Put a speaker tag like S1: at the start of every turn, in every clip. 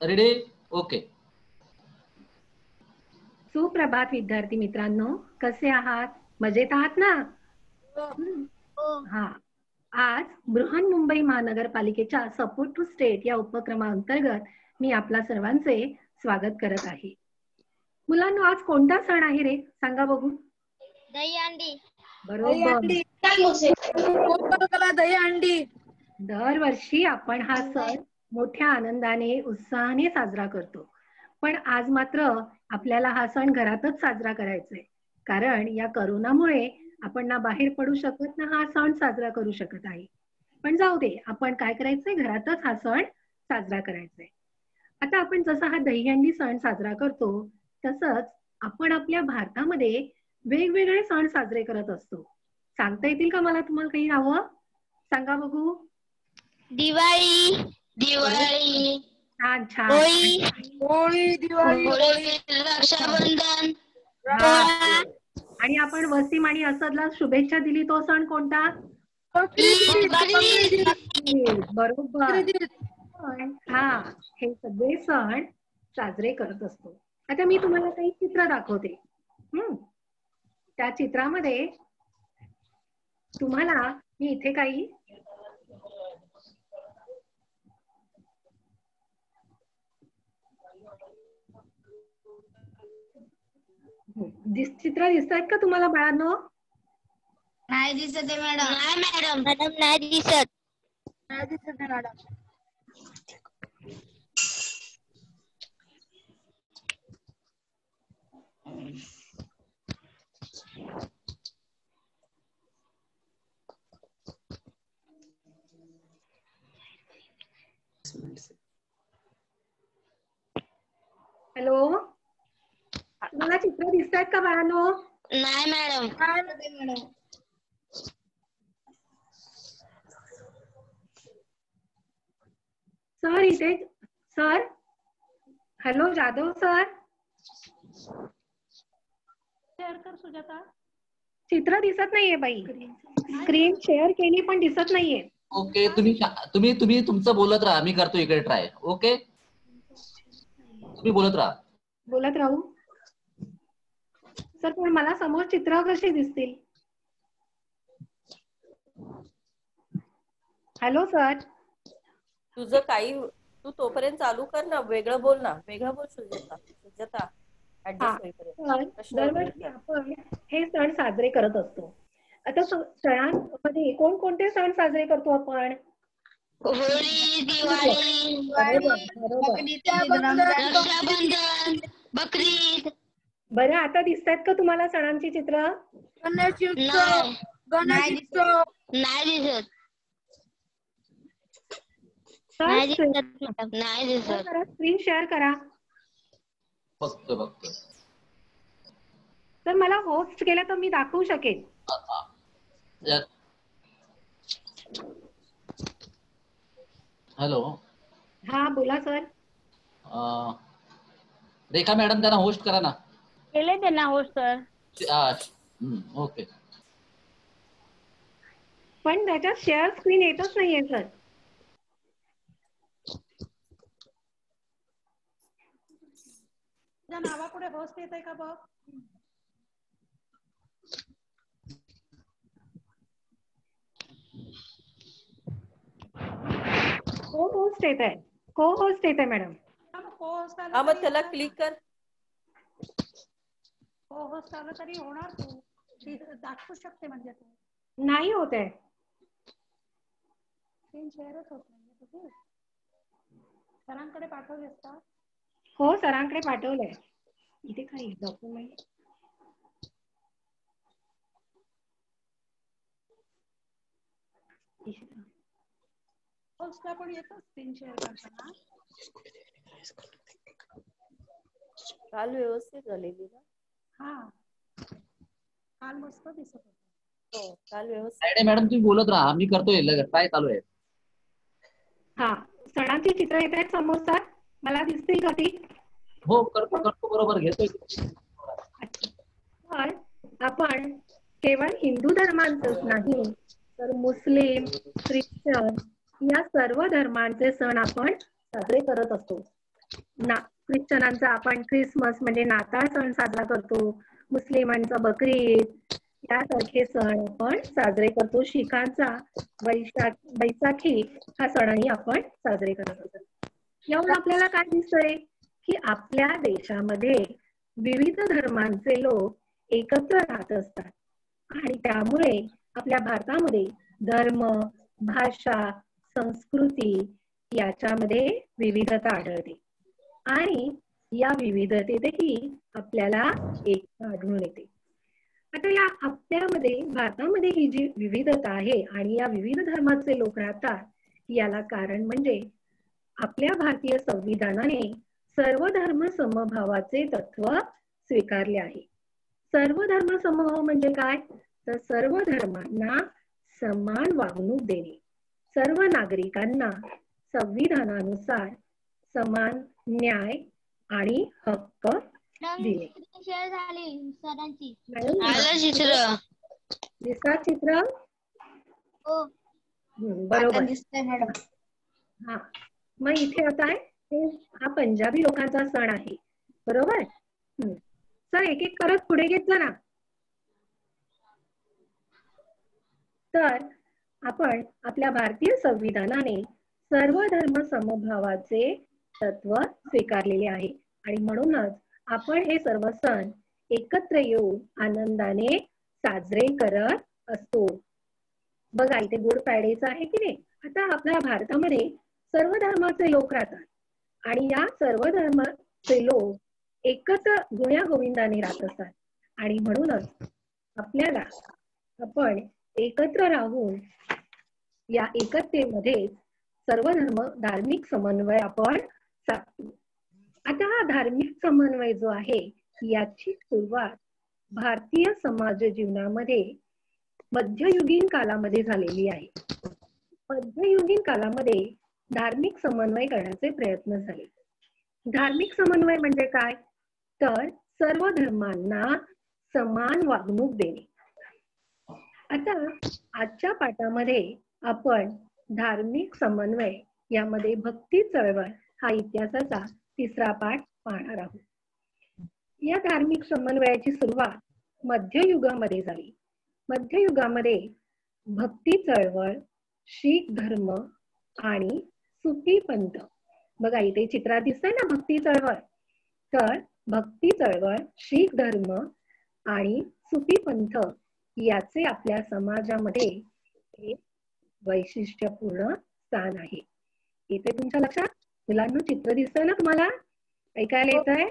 S1: Ready? Okay.
S2: सुप्रभात विद्यार्थी मित्रांनो, कसे आहात? मजेत आहात ना? हा. आज बृहन्मुंबई महानगरपालिकेच्या सपोर्ट टू स्टेट या उपक्रमाअंतर्गत मी आपल्या सर्वांचे स्वागत करत आहे. मुलांनो, आज कोणता सण आहे रे? सांगा बघू.
S3: दहीहंडी.
S2: बरोबर.
S4: दहीहंडी.
S2: दरवर्षी आपण हा सण मोठ्या आनंदाने उत्साहाने साजरा करतो. पण आज मात्र आपल्याला हा सण घरातच साजरा करायचा आहे. कारण या करोनामुळे आपण ना बाहेर पडू शकत ना हा सण साजरा करू शकत आहे. पण जाऊ दे, आपण काय करायचंय, घरातच हा सण साजरा करायचा आहे. आता आपण जसा हा दहीहंडी सण साजरा करतो तसंच आपण आपल्या भारतामध्ये वेगवेगळे सण साजरे करत असतो. सांगता येतील का मला तुम्हाला काही नावं? सांगा बघू.
S3: दिवाळी. दिवाळी.
S2: छान छान.
S3: होळी.
S4: होळी. दिवाळी.
S3: रक्षाबंधन.
S2: आणि आपण वसीम आणि असदला शुभेच्छा दिली तो सण कोणता? बरोबर. हा, हे सगळे सण साजरे करत असतो. आता मी तुम्हाला काही चित्र दाखवते. त्या चित्रामध्ये तुम्हाला मी इथे काही चित्र दिसतात का तुम्हाला बाळांनो?
S3: नाही दिसत आहे मॅडम. नाही मॅडम. मॅडम नाही दिसत.
S4: नाही दिसत आहे मॅडम.
S2: हॅलो, तुम्हाला चित्र दिसतात का बाळांनो?
S3: नाही मॅडम.
S2: सर इथे sir. Hello Jadhav sir. Share कर सुजाता. चित्र दिसत नाहीये बाई. स्क्रीन शेअर केली पण दिसत नाहीये.
S1: ओके, तुम्ही तुमचं बोलत राहा, मी करतो इकडे ट्राय. ओके, तुम्ही बोलत राहा.
S2: बोलत राहू सर, पण मला समोर चित्र कशी दिसतील? Hello sir.
S5: तुझं काही तू तोपर्यंत चालू कर ना, वेगळं बोल ना, वेगळं बोल सुजाता. सुजाता ऍडजस्ट होईपर्यंत.
S2: दरवर्षी आपण हे सण साजरे करत असतो. आता सणांमध्ये कोणकोणते सण साजरे करतो आपण?
S3: होळी. दिवाळी. रक्षाबंधन. बकरीद.
S2: बरं, आता दिसतात का तुम्हाला सणांची चित्र?
S4: गणेश उत्सव.
S3: नाही दिसत. नाही दिसत.
S2: स्क्रीन शेअर करा.
S1: बघतो.
S2: तर मला होस्ट केलं तर मी दाखवू शकेन.
S1: हॅलो.
S2: हा बोला सर.
S1: रेखा मॅडम त्यांना होस्ट करा ना.
S6: केले त्यांना होस्ट सर.
S1: ओके.
S2: पण त्याच्यात शेअर स्क्रीन येतच नाहीये सर. नावापुढे होस्ट येत आहे का बघ. को होस्ट येत आहे मॅडम.
S5: हा, मग त्याला क्लिक कर.
S2: हो होस्ट आलं तरी होणार. तू दाखवू शकते म्हणजे तू नाही होत आहे. स्क्रीन शेअरच होत नाही. सरांकडे पाठवलेस का? हो सरांकडे पाठवलंय. इथे काय डॉक्युमेंट. होस्टला पण येतो स्क्रीन शेअर करताना.
S5: काल व्यवस्थित झालेली ना?
S2: हा, काल मस्त दिसत होतं.
S5: हो, काल व्यवस्थित.
S1: मॅडम तुम्ही बोलत राहा, मी करतोय, ट्राय चालू आहे.
S2: हा, सणांची चित्र येत आहेत समोर सर. मला दिसतील का ती?
S1: हो करतो बरोबर घेतोय.
S2: तर आपण केवळ हिंदू धर्मांचंच नाही तर मुस्लिम, ख्रिश्चन या सर्व धर्मांचे सण आपण साजरे करत असतो. ख्रिश्चनांचा आपण ख्रिसमस म्हणजे नाताळ सण साजरा करतो, मुस्लिमांचा बकरी ईद यासारखे सण आपण साजरे करतो. शिखांचा बैसाखी हा सणही आपण साजरे करत असतो. यावरून आपल्याला काय दिसतंय की आपल्या देशामध्ये विविध धर्मांचे लोक एकत्र राहत असतात आणि त्यामुळे आपल्या भारतामध्ये धर्म, भाषा, संस्कृती याच्यामध्ये विविधता आढळते आणि या विविधतेतही आपल्याला एकता आढळून येते. आता या आपल्यामध्ये भारतामध्ये ही जी विविधता आहे आणि या विविध धर्माचे लोक राहतात याला कारण म्हणजे आपल्या भारतीय संविधानाने सर्व धर्म समभावाचे तत्व स्वीकारले आहे. सर्व धर्म समभाव म्हणजे काय? तर सर्व धर्मांना समान वागणूक देणे, सर्व नागरिकांना संविधानानुसार समान न्याय आणि हक्क दिले. दिसतात चित्र? बरोबर. हा, मग इथे आता आहे हा पंजाबी लोकांचा सण आहे, बरोबर. सर एक एक करत पुढे घेत जा ना. तर आपण आपल्या भारतीय संविधानाने सर्व धर्म समभावाचे तत्व स्वीकारलेले आहे आणि म्हणूनच आपण हे सर्व सण एकत्र येऊन आनंदाने साजरे करत असतो. बघा इथे गुड फ्रायडेचं आहे की नाही. आता आपल्या भारतामध्ये सर्व धर्माचे लोक राहतात आणि या सर्व धर्माचे लोक एकत्र गुण्या गोविंदाने राहत असतात आणि म्हणूनच आपल्याला आपण एकत्र राहून या एकतेमध्ये सर्व धर्म धार्मिक समन्वय आपण साधतो. आता हा धार्मिक समन्वय जो आहे याची सुरुवात भारतीय समाज जीवनामध्ये मध्ययुगीन कालामध्ये झालेली आहे. मध्ययुगीन कालामध्ये धार्मिक समन्वय करण्याचे प्रयत्न झाले. धार्मिक समन्वय म्हणजे काय? तर सर्व धर्मांना समान वागणूक देणे. आता आजच्या पाठामध्ये आपण धार्मिक समन्वय यामध्ये भक्ती चळवळ हा इतिहासाचा तिसरा पाठ पाहणार आहोत. या धार्मिक समन्वयाची सुरुवात मध्ययुगामध्ये झाली. मध्ययुगामध्ये भक्ती चळवळ, शीख धर्म आणि सुफी पंथ, बघा इथे चित्रात दिसतंय ना भक्ती चळवळ. तर भक्ती चळवळ, शीख धर्म आणि सुफी पंथ याचे आपल्या समाजामध्ये एक वैशिष्ट्यपूर्ण स्थान आहे. इथे तुमच्या लक्षात मुलांना चित्र दिसतंय ना तुम्हाला? ऐकायला येत आहे?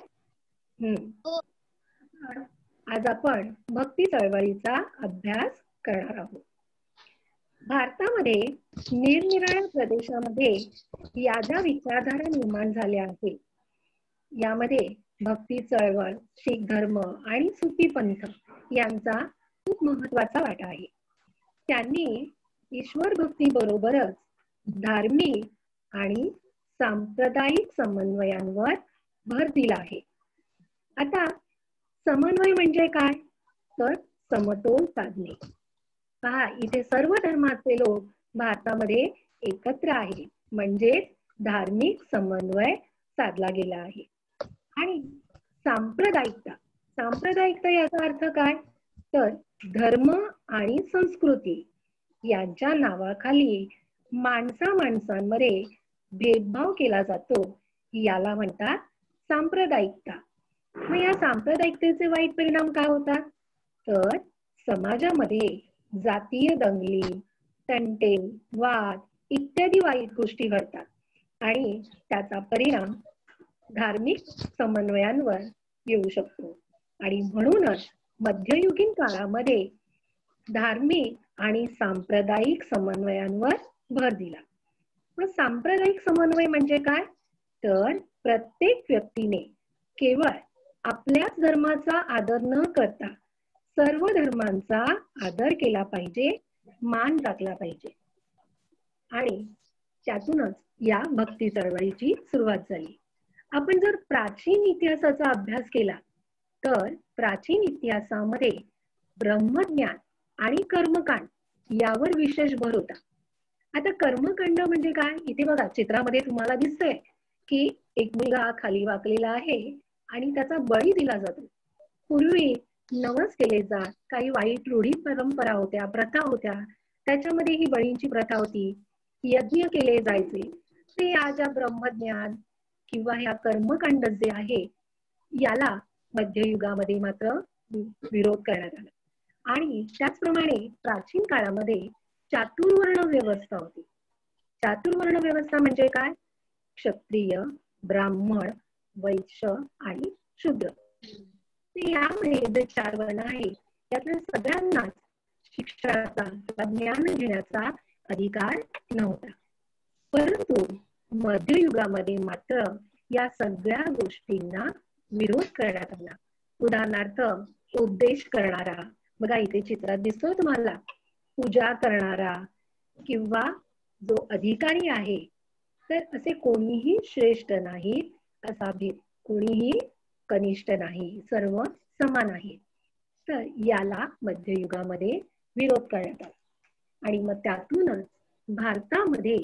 S2: आज आपण भक्ती चळवळीचा अभ्यास करणार आहोत. भारतामध्ये निरनिराळ्या प्रदेशामध्ये या ज्या विचारधारा निर्माण झाल्या आहेत यामध्ये भक्ती चळवळ, शीख धर्म आणि सुफी पंथ यांचा खूप महत्वाचा वाटा आहे. त्यांनी ईश्वर भक्ती बरोबरच धार्मिक आणि सांप्रदायिक समन्वयांवर भर दिला आहे. आता समन्वय म्हणजे काय? तर समतोल साधणे. पहा इथे सर्व धर्माचे लोक भारतामध्ये एकत्र आहेत म्हणजे धार्मिक समन्वय साधला गेला आहे. आणि सांप्रदायिकता, सांप्रदायिकता याचा अर्थ काय? तर धर्म आणि संस्कृती यांच्या नावाखाली माणसांमध्ये भेदभाव केला जातो याला म्हणतात सांप्रदायिकता. मग या सांप्रदायिकतेचे वाईट परिणाम काय होतात? तर समाजामध्ये जातीय दंगली, तंटे, वाद इत्यादी वाईट गोष्टी घडतात आणि त्याचा परिणाम धार्मिक समन्वयांवर येऊ शकतो. आणि म्हणूनच मध्ययुगीन काळामध्ये धार्मिक आणि सांप्रदायिक समन्वयांवर भर दिला. पण सांप्रदायिक समन्वय म्हणजे काय? तर प्रत्येक व्यक्तीने केवळ आपल्याच धर्माचा आदर न करता सर्व धर्मांचा आदर केला पाहिजे, मान राखला पाहिजे. आणि त्यातूनच या भक्ती चळवळीची सुरुवात झाली. आपण जर प्राचीन इतिहासाचा अभ्यास केला तर प्राचीन इतिहासामध्ये ब्रह्मज्ञान आणि कर्मकांड यावर विशेष भर होता. आता कर्मकांड म्हणजे काय? इथे बघा चित्रामध्ये तुम्हाला दिसतंय की एक मुलगा खाली वाकलेला आहे आणि त्याचा बळी दिला जातो. पूर्वी नवस केले जात काही वाईट रूढी परंपरा होत्या, प्रथा होत्या, त्याच्यामध्ये ही बळींची प्रथा होती. यज्ञ केले जायचे. ते आज या ब्रह्मज्ञान किंवा ह्या कर्मकांड जे आहे याला मध्ययुगामध्ये मात्र विरोध करण्यात आला. आणि त्याचप्रमाणे प्राचीन काळामध्ये चातुर्वर्ण व्यवस्था होती. चातुर्वर्ण व्यवस्था म्हणजे काय? क्षत्रिय, ब्राह्मण, वैश्य आणि शूद्र. यामध्ये जे 4 वर्ण आहेत त्यातल्या सगळ्यांनाच शिक्षणाचा किंवा ज्ञान घेण्याचा अधिकार नव्हता. परंतु मध्ययुगामध्ये मात्र या सगळ्या गोष्टींना विरोध करण्यात आला. उदाहरणार्थ उपदेश करणारा, बघा इथे चित्रात दिसतोय तुम्हाला, पूजा करणारा किंवा जो अधिकारी आहे, तर असे कोणीही श्रेष्ठ नाही, असा भेद, कोणीही कनिष्ठ नाही, सर्व समान आहे. तर याला मध्ययुगामध्ये विरोध करण्यात आला. आणि मग त्यातूनच भारतामध्ये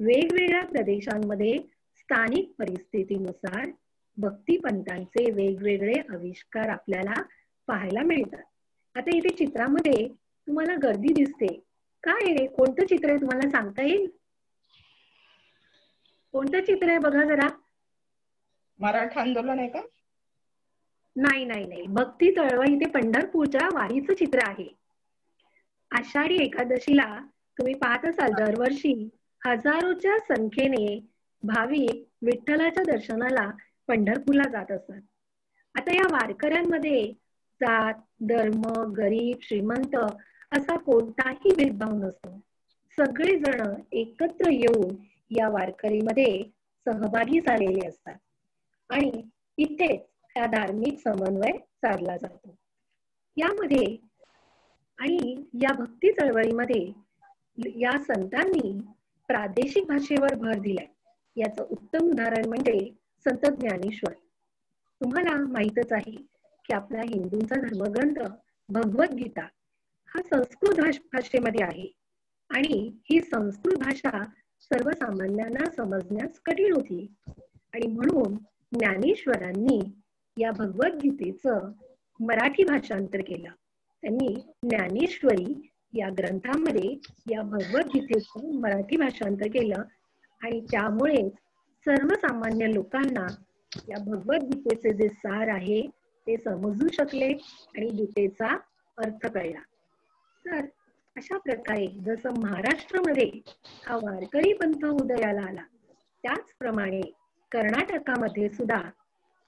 S2: वेगवेगळ्या प्रदेशांमध्ये स्थानिक परिस्थितीनुसार भक्तिपंथांचे वेगवेगळे आविष्कार आपल्याला पाहायला मिळतात. आता इथे चित्रामध्ये तुम्हाला गर्दी दिसते. काय रे, कोणतं चित्र आहे तुम्हाला सांगता येईल? कोणतं चित्र आहे बघा जरा.
S7: मराठा आंदोलन आहे का?
S2: नाही नाही नाही, भक्ती चळवळी ते पंढरपूरच्या वारीचं चित्र आहे. आषाढी एकादशीला तुम्ही पाहत असाल दरवर्षी हजारोच्या संख्येने भाविक विठ्ठलाच्या दर्शनाला पंढरपूरला जात असतात. आता या वारकऱ्यांमध्ये जात, धर्म, गरीब, श्रीमंत असा कोणताही भेदभाव नसतो. सगळेजण एकत्र येऊन या वारकरीमध्ये सहभागी झालेले असतात आणि इथेच हा धार्मिक समन्वय साधला जातो. यामध्ये आणि या भक्ती चळवळीमध्ये या संतांनी प्रादेशिक भाषेवर भर दिलाय. याचं उत्तम उदाहरण म्हणजे संत ज्ञानेश्वर. तुम्हाला माहीतच आहे की आपला हिंदूंचा धर्मग्रंथ भगवद्गीता हा संस्कृत भाषेमध्ये आहे आणि ही संस्कृत भाषा सर्वसामान्यांना समजण्यास कठीण होती. आणि म्हणून ज्ञानेश्वरांनी या भगवद्गीतेचं मराठी भाषांतर केलं. त्यांनी ज्ञानेश्वरी या ग्रंथामध्ये या भगवद्गीतेचं मराठी भाषांतर केलं आणि त्यामुळे सर्वसामान्य लोकांना या भगवद्गीतेचे जे सार आहे ते समजू शकले आणि गीतेचा अर्थ कळला. तर अशा प्रकारे जसं महाराष्ट्रामध्ये हा वारकरी पंथ उदयाला आला, त्याचप्रमाणे कर्नाटकामध्ये सुद्धा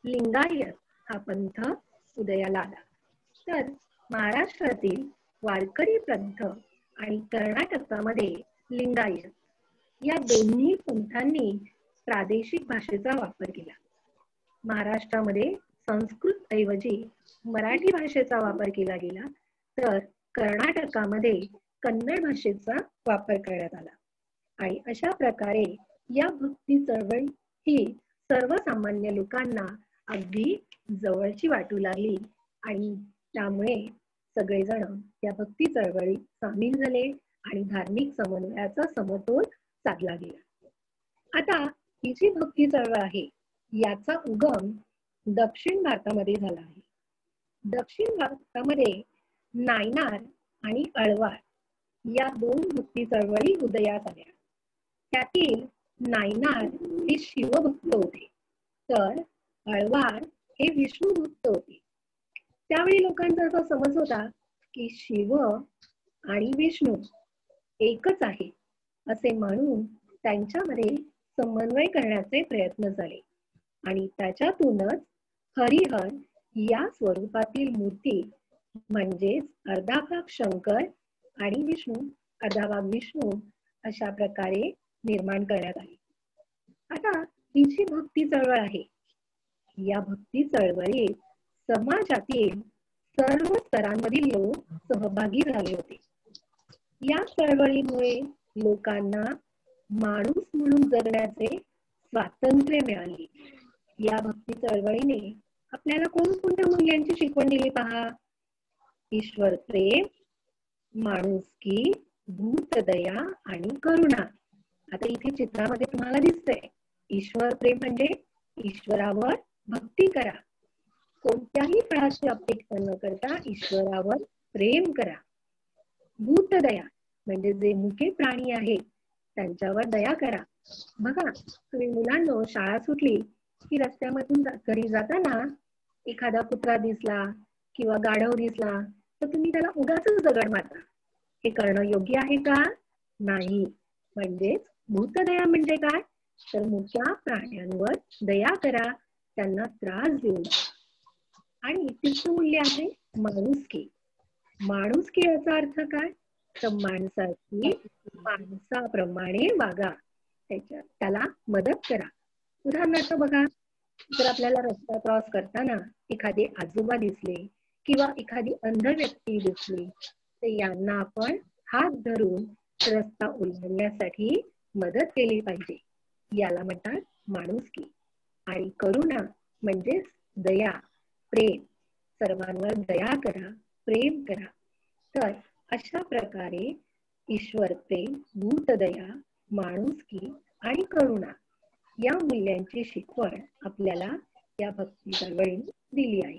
S2: लिंगायत हा पंथ उदयाला आला. तर महाराष्ट्रातील वारकरी पंथ आणि कर्नाटकामध्ये लिंगायत या दोन्ही पंथांनी प्रादेशिक भाषेचा वापर केला. महाराष्ट्रामध्ये संस्कृत ऐवजी मराठी भाषेचा वापर केला गेला, तर कर्नाटकामध्ये कन्नड भाषेचा वापर करण्यात आला. आणि अशा प्रकारे या भक्ती चळवळ ही सर्वसामान्य लोकांना अगदी जवळची वाटू लागली आणि त्यामुळे सगळेजण या भक्ती चळवळीत सामील झाले आणि धार्मिक समन्वयाचा समतोल साधला गेला. आता ही जी भक्ती चळवळ आहे याचा उगम दक्षिण भारतामध्ये झाला आहे. दक्षिण भारतामध्ये नायनार आणि अळवार या 2 भक्ती चळवळी उदयास आल्या. त्यातील नायनार हे शिवभक्त होते, तर अळवार हे विष्णू भक्त होते. त्यावेळी लोकांचा असा समज होता की शिव आणि विष्णू एकच आहे असे मानून त्यांच्यामध्ये समन्वय करण्याचे प्रयत्न झाले आणि त्याच्यातूनच हरिहर या स्वरूपातील मूर्ती म्हणजेच अर्धा भाग शंकर आणि विष्णू अर्धा भाग विष्णू अशा प्रकारे निर्माण करण्यात आली. आता ही जी भक्ती चळवळ आहे या भक्ती चळवळीत समाजातील सर्व स्तरांमधील लोक सहभागी झाले होते. या चळवळीमुळे लोकांना माणूस म्हणून जगण्याचे स्वातंत्र्य मिळाले. या भक्ती चळवळीने आपल्याला कोणकोणत्या मूल्यांची शिकवण दिली पहा. ईश्वर प्रेम, माणुसकी, भूतदया आणि करुणा. आता इथे चित्रामध्ये तुम्हाला दिसतंय ईश्वर प्रेम म्हणजे ईश्वरावर भक्ती करा. कोणत्याही फळाची अपेक्षा न करता ईश्वरावर प्रेम करा. भूतदया म्हणजे जे मुके प्राणी आहेत त्यांच्यावर दया करा. बघा, तुम्ही मुलांनो शाळा सुटली की रस्त्यामधून घरी जाताना एखादा कुत्रा दिसला किंवा गाढव दिसला तर तुम्ही त्याला उगाचच दगड मारता. हे करणं योग्य आहे का? नाही. म्हणजेच भूतदया म्हणजे काय? तर मुक्या प्राण्यांवर दया करा, त्यांना त्रास देऊ नका. आणि तिसरं मूल्य आहे माणुसकी. माणुसकी याचा अर्थ काय? तर माणसाची माणसाप्रमाणे वागा, त्याला मदत करा. उदाहरणार्थ बघा, जर आपल्याला रस्ता क्रॉस करताना एखादे आजोबा दिसले किंवा एखादी अंध व्यक्ती दिसली तर यांना आपण हात धरून रस्ता ओलांडण्यासाठी मदत केली पाहिजे. याला म्हणतात माणुसकी. आणि करुणा म्हणजे दया, प्रेम. सर्वांवर दया करा, प्रेम करा. तर अशा प्रकारे ईश्वर प्रेम, भूतदया, माणुसकी आणि करुणा या मूल्यांची शिकवण आपल्याला या भक्ती चळवळीने दिली आहे.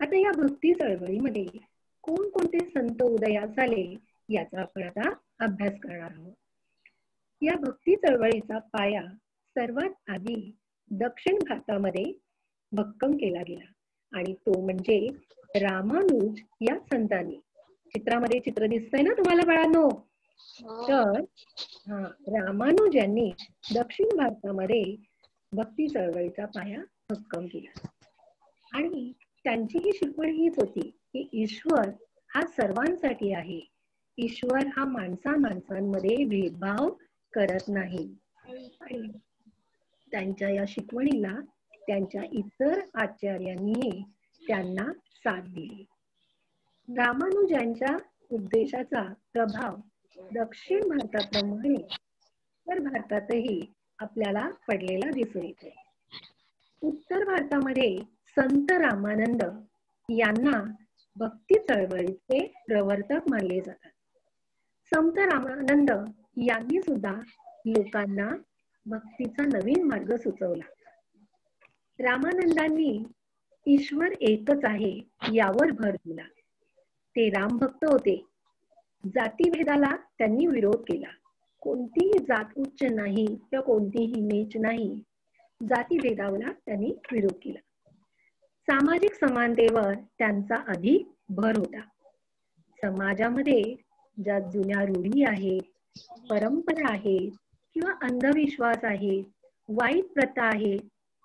S2: आता या भक्ती चळवळीमध्ये कोणकोणते संत उदयास आले याचा आपण आता अभ्यास करणार आहोत. या भक्ती चळवळीचा पाया सर्वात आधी दक्षिण भारतामध्ये भक्कम केला गेला आणि तो म्हणजे रामानुज या संतांनी. चित्रामध्ये चित्र दिसतंय ना तुम्हाला बाळांनो? तर रामानुज यांनी दक्षिण भारतामध्ये भक्ती चळवळीचा पाया भक्कम केला. आणि त्यांची ही शिकवण हीच होती की ईश्वर हा सर्वांसाठी आहे. ईश्वर हा माणसांमध्ये भेदभाव करत नाही. आणि त्यांच्या या शिकवणीला त्यांच्या इतर आचार्यांनी त्यांना साथ दिली. रामानुजांच्या उपदेशाचा प्रभाव दक्षिण भारताप्रमाणे उत्तर भारतातही आपल्याला पडलेला दिसून येतो. उत्तर भारतामध्ये संत रामानंद यांना भक्ती चळवळीचे प्रवर्तक मानले जातात. संत रामानंद यांनी सुद्धा लोकांना भक्तीचा नवीन मार्ग सुचवला. रामानंदांनी ईश्वर एकच आहे यावर भर दिला. ते रामभक्त होते. जातीभेदाला त्यांनी विरोध केला. कोणतीही जात उच्च नाही किंवा कोणतीही नीच नाही, जातीभेदाला त्यांनी विरोध केला. सामाजिक समानतेवर त्यांचा अधिक भर होता. समाजामध्ये ज्या जुन्या रूढी आहेत, परंपरा आहेत किंवा अंधविश्वास आहेत, वाईट प्रथा आहेत,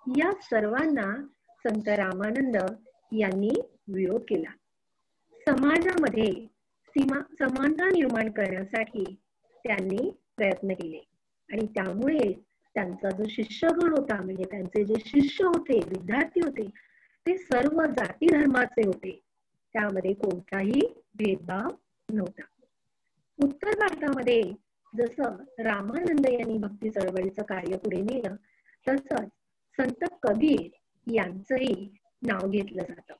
S2: या सर्वांना संत रामानंद यांनी विरोध केला. समाजामध्ये समानता निर्माण करण्यासाठी त्यांनी प्रयत्न केले आणि त्यामुळे त्यांचा जो शिष्यगण होता, म्हणजे त्यांचे जे शिष्य होते, विद्यार्थी होते, ते सर्व जाती धर्माचे होते. त्यामध्ये कोणताही भेदभाव नव्हता. उत्तर भारतामध्ये जसं रामानंद यांनी भक्ती चळवळीचं कार्य पुढे नेलं तसंच संत कबीर यांचंही नाव घेतलं जातं.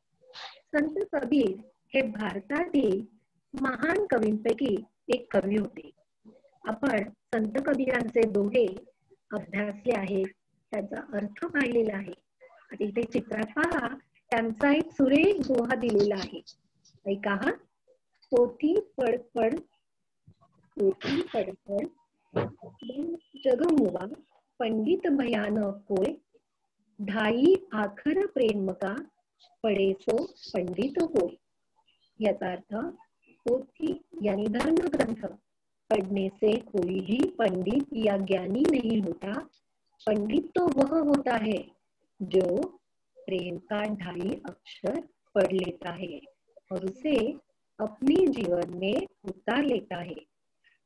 S2: संत कबीर हे भारतातील महान कवींपैकी एक कवी होते. आपण संत कबीरांचे दोहे अभ्यासले आहेत, त्याचा अर्थ पाहिलेला आहे. आता इथे चित्रात पहा, त्यांचा एक सुरेख दोहा दिलेला आहे. ऐका हा. पोथी पडपड जगमुवा पंडित भयानक होय, ढाई आखर प्रेम का पडेसो पंडित होय. याचा अर्थ पोथी यानी धर्म ग्रंथ पढ़ने से कोई ही पंडित या ज्ञानी नहीं होता. पंडित तो वह होता है जो प्रेम का ढाई अक्षर पढ़ लेता है और उसे अपनी जीवन में उतार लेता है.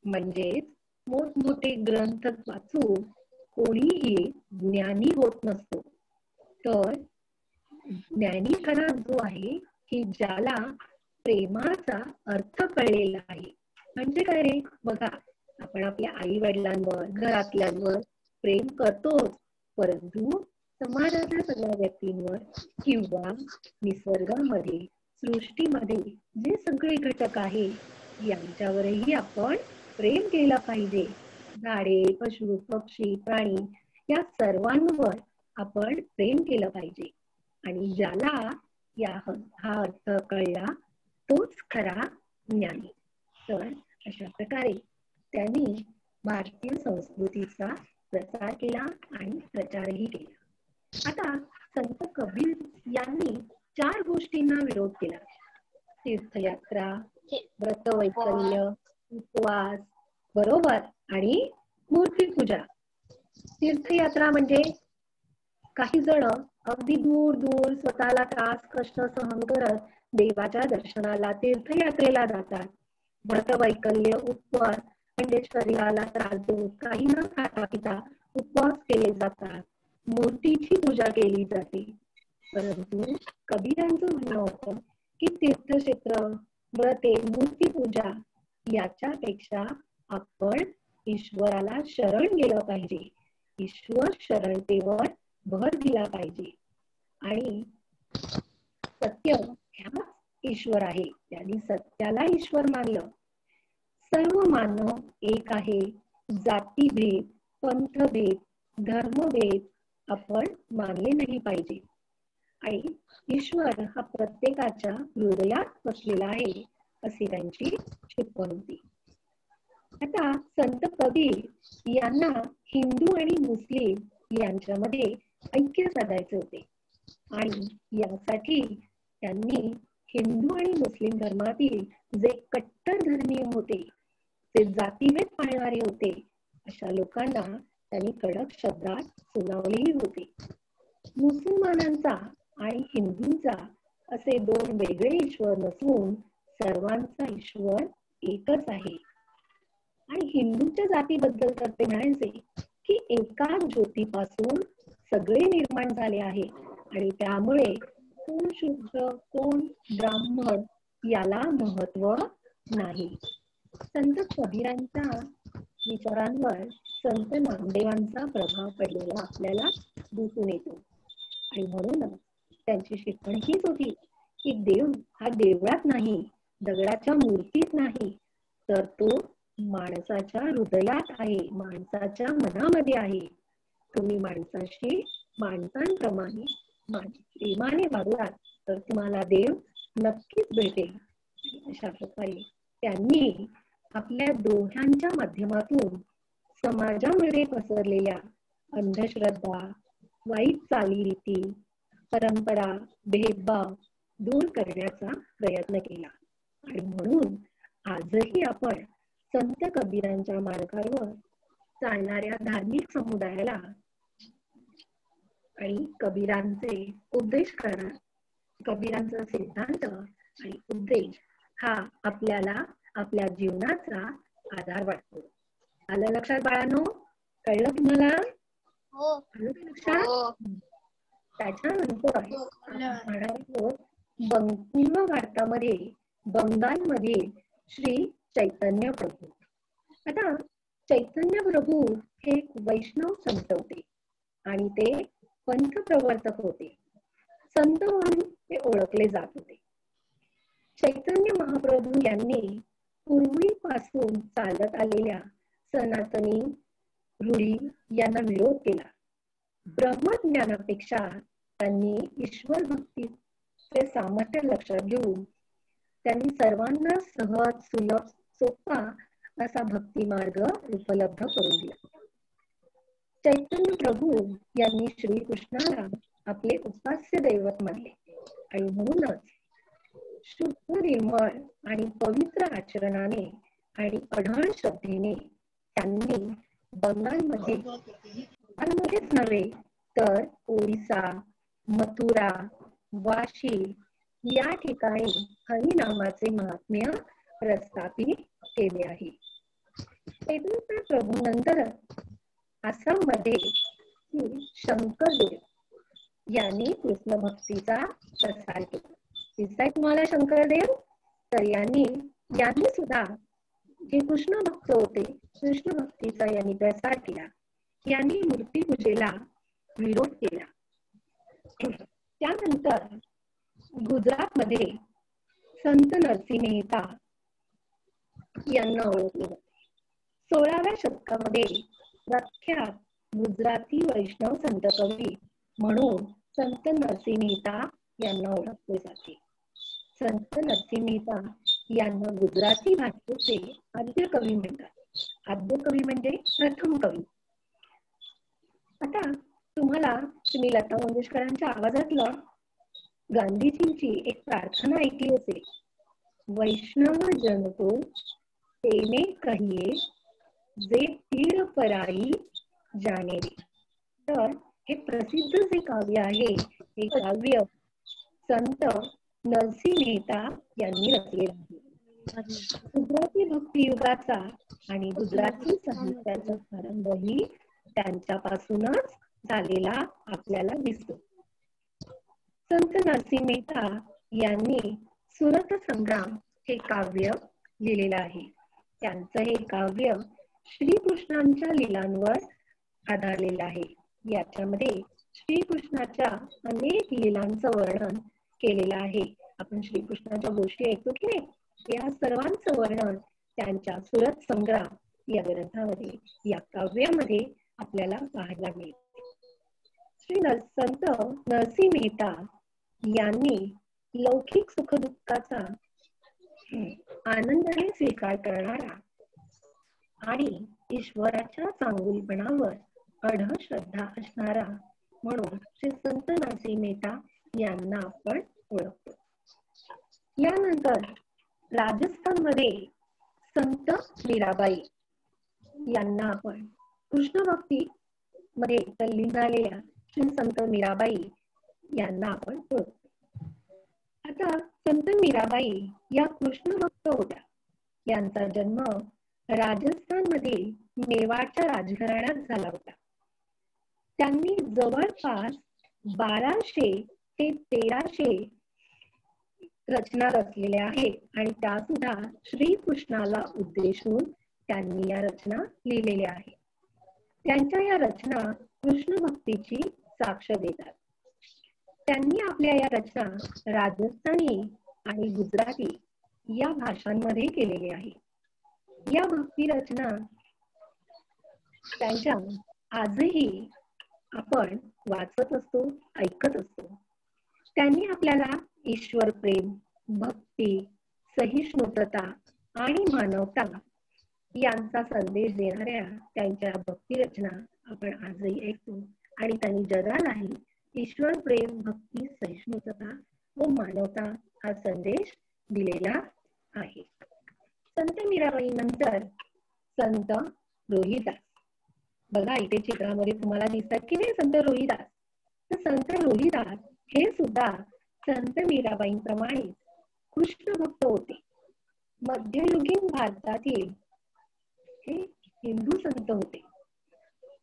S2: म्हणजेच मोठमोठे ग्रंथ वाचून कोणीही ज्ञानी होत नसतो, तर ज्ञानी खरा जो आहे की ज्याला प्रेमाचा अर्थ कळलेला आहे. म्हणजे काय रे? बघा, आपण आपल्या आई वडिलांवर, घरातल्यांवर प्रेम करतो, परंतु समाजाच्या सगळ्या व्यक्तींवर किंवा निसर्गामध्ये, सृष्टीमध्ये जे सगळे घटक आहे यांच्यावरही आपण प्रेम केलं पाहिजे. झाडे, पशु, पक्षी, प्राणी या सर्वांवर आपण प्रेम केलं पाहिजे. आणि ज्याला हा अर्थ कळला तोच खरा ज्ञानी. तर अशा प्रकारे त्यांनी भारतीय संस्कृतीचा प्रसार केला आणि प्रचारही केला. आता संत कबीर यांनी 4 गोष्टींना विरोध केला: तीर्थयात्रा, व्रतवैकल्य, उपवास, बरोबर, आणि मूर्तीपूजा. तीर्थयात्रा म्हणजे काही जण अगदी दूर दूर स्वतःला त्रास कष्ट सहन करत देवाच्या दर्शनाला तीर्थयात्रेला जातात. व्रतवैकल्य, उपवास म्हणजे शरीराला त्रास देऊन काही न खाता पिता उपवास केले जातात. मूर्तीची पूजा केली जाते. परंतु कबीरांचं म्हणणं होतं की तीर्थक्षेत्र, व्रते, मूर्तीपूजा याच्यापेक्षा आपण ईश्वराला शरण गेलं पाहिजे. ईश्वर शरणतेवर भर दिला पाहिजे. आणि सत्य ह्या ईश्वर आहे. त्यांनी सत्याला ईश्वर मानलं. सर्व मानव एक आहे. जातीभेद, पंथभेद, धर्मभेद आपण मानले नाही पाहिजे. आणि ईश्वर हा प्रत्येकाच्या हृदयात बसलेला आहे अशी त्यांची शिकवण होती. आता संत कबीर यांना हिंदू आणि मुस्लिम यांच्यामध्ये ऐक्य साधायचे होते. आणि यासाठी त्यांनी हिंदू आणि मुस्लिम धर्मातील जे कट्टर धर्मीय होते, ते जातीभेद पाळणारे होते, अशा लोकांना त्यांनी कडक शब्दात सुनावलेही होते. मुसलमानांचा आणि हिंदूंचा असे 2 वेगळे ईश्वर नसून सर्वांचा ईश्वर एकच आहे. आणि हिंदूंच्या जातीबद्दल तर ते म्हणायचे की एकाच ज्योतीपासून सगळे निर्माण झाले आहे आणि त्यामुळे कोण शुद्ध कोण ब्राह्मण याला महत्व नाही. संत कबीरांच्या विचारांवर संत नामदेवांचा प्रभाव पडलेला आपल्याला दिसून येतो. आणि म्हणूनच त्यांची शिकवण हीच होती की देव हा देवळात नाही, दगडाच्या मूर्तीत नाही, तर तो माणसाच्या हृदयात आहे, माणसाच्या मनामध्ये आहे. तुम्ही माणसाशी माणसांप्रमाणे प्रेमाने वागलात तर तुम्हाला देव नक्कीच भेटेल. अशा प्रकारे त्यांनी आपल्या दोह्यांच्या माध्यमातून समाजामध्ये पसरलेल्या अंधश्रद्धा, वाईट चालीरीती, परंपरा, भेदभाव दूर करण्याचा प्रयत्न केला. आणि म्हणून आजही आपण संत कबीरांच्या मार्गावर चालणाऱ्या धार्मिक समुदायाला आणि कबीरांचे उपदेश करा, कबीरांचा सिद्धांत आणि उपदेश हा आपल्याला आपल्या जीवनाचा आधार वाटतो. आलं लक्षात बाळांनो? कळलं तुम्हाला? आलं लक्षात? त्याच्यानंतर पूर्व भारतामध्ये बंगालमध्ये श्री चैतन्य प्रभू. आता चैतन्य प्रभू हे वैष्णव संत होते आणि ते पंथ प्रवर्तक होते. संत म्हणून ते ओळखले जात होते. चैतन्य महाप्रभू यांनी पूर्वीपासून चालत आलेल्या सनातनी रूढी यांना विरोध केला. ब्रह्मज्ञानापेक्षा त्यांनी ईश्वर भक्तीचे सामर्थ्य लक्षात घेऊन त्यांनी सर्वांना सहज, सुलभ, सोपा असा भक्ती मार्ग उपलब्ध करून दिला. चैतन्य प्रभू यांनी श्रीकृष्णाला आपले उपास्य दैवत मानले आणि म्हणूनच शुद्ध, निर्मळ आणि पवित्र आचरणाने आणि अढळ श्रद्धेने त्यांनी बंगालमध्येच नव्हे तर ओरिसा, मथुरा, वाशी या ठिकाणी हरिनामाचे महात्म्य प्रस्थापित केले आहे. चैतन्य प्रभू नंतर आसाममध्ये शंकरदेव यांनी कृष्ण भक्तीचा प्रसार केला. दिसताय तुम्हाला शंकरदेव? तर यांनी सुद्धा जे कृष्ण भक्त होते, कृष्ण भक्तीचा यांनी प्रसार केला. यांनी मूर्तीपूजेला विरोध केला. त्यानंतर गुजरातमध्ये संत नरसिंह मेहता यांना ओळखले जाते. 16व्या शतकामध्ये प्रख्यात गुजराती वैष्णव संत कवी म्हणून संत नरसिंह मेहता यांना ओळखले जाते. संत नरसिंह मेहता यांना गुजराती भाषेचे आद्य कवी म्हणतात. आद्य कवी म्हणजे प्रथम कवी. आता तुम्ही लता मंगेशकरांच्या आवाजातलं गांधीजींची एक प्रार्थना ऐकली असेल, वैष्णव जन तो तेने कहिए जे तीड पराई जाणे रे. तर हे प्रसिद्ध जे काव्य आहे हे काव्य संत नरसिंह मेहता यांनी रचलेलं आहे. गुजराती भक्तियुगाचा आणि गुजराती साहित्याचा प्रारंभही त्यांच्यापासूनच झालेला आपल्याला दिसतो. संत नरसिंह मेहता यांनी सुरत संग्राम हे काव्य लिहिलेलं आहे. त्यांचं हे काव्य श्रीकृष्णांच्या लीलांवर आधारलेलं आहे. याच्यामध्ये श्रीकृष्णाच्या अनेक लीलांचं वर्णन केलेलं आहे. आपण श्रीकृष्णाच्या गोष्टी ऐकतो की नाही, या सर्वांचं वर्णन त्यांच्या सुरत संग्राम या ग्रंथामध्ये, या काव्यामध्ये आपल्याला पाहायला मिळते. संत नरसिंह मेहता यांनी लौकिक सुखदुःखाचा आनंदाने स्वीकार करणारा आणि ईश्वराच्या चांगुलपणावर अढळ श्रद्धा असणारा म्हणून श्री संत नरसिंह मेहता यांना आपण ओळखतो. यानंतर राजस्थानमध्ये संत मीराबाई यांना आपण कृष्ण भक्ती मध्ये तल्लीन झालेल्या श्री संत मीराबाई यांना आपण ओळखतो. आता संत मीराबाई या कृष्ण भक्त होत्या. यांचा जन्म राजस्थानमधील मेवाडच्या राजघराण्यात झाला होता. त्यांनी जवळपास 1200 ते 1300 रचना रचलेल्या आहेत आणि त्या सुद्धा श्रीकृष्णाला उद्देशून त्यांनी या रचना लिहिलेल्या आहेत. त्यांच्या या रचना कृष्ण भक्तीची साक्ष देतात. त्यांनी आपल्या या रचना राजस्थानी आणि गुजराती या भाषांमध्ये केलेली आहे. या भक्ती रचना त्यांच्या आजही आपण वाचत असतो, ऐकत असतो. त्यांनी आपल्याला ईश्वर प्रेम, भक्ती, सहिष्णुता आणि मानवता यांचा संदेश देणाऱ्या त्यांच्या भक्ती रचना आपण आजही ऐकतो आणि त्यांनी जगालाही ईश्वर प्रेम, भक्ती, सहिष्णुता व मानवता हा संदेश दिलेला आहे. संत मीराबाई नंतर संत रोहिदास. बघा इथे चित्रामध्ये तुम्हाला दिसतात की नाही संत रोहिदास. तर संत रोहिदास हे सुद्धा संत मीराबाईंप्रमाणे कृष्ण भक्त होते. मध्ययुगीन भारतातील हे हिंदू संत होते.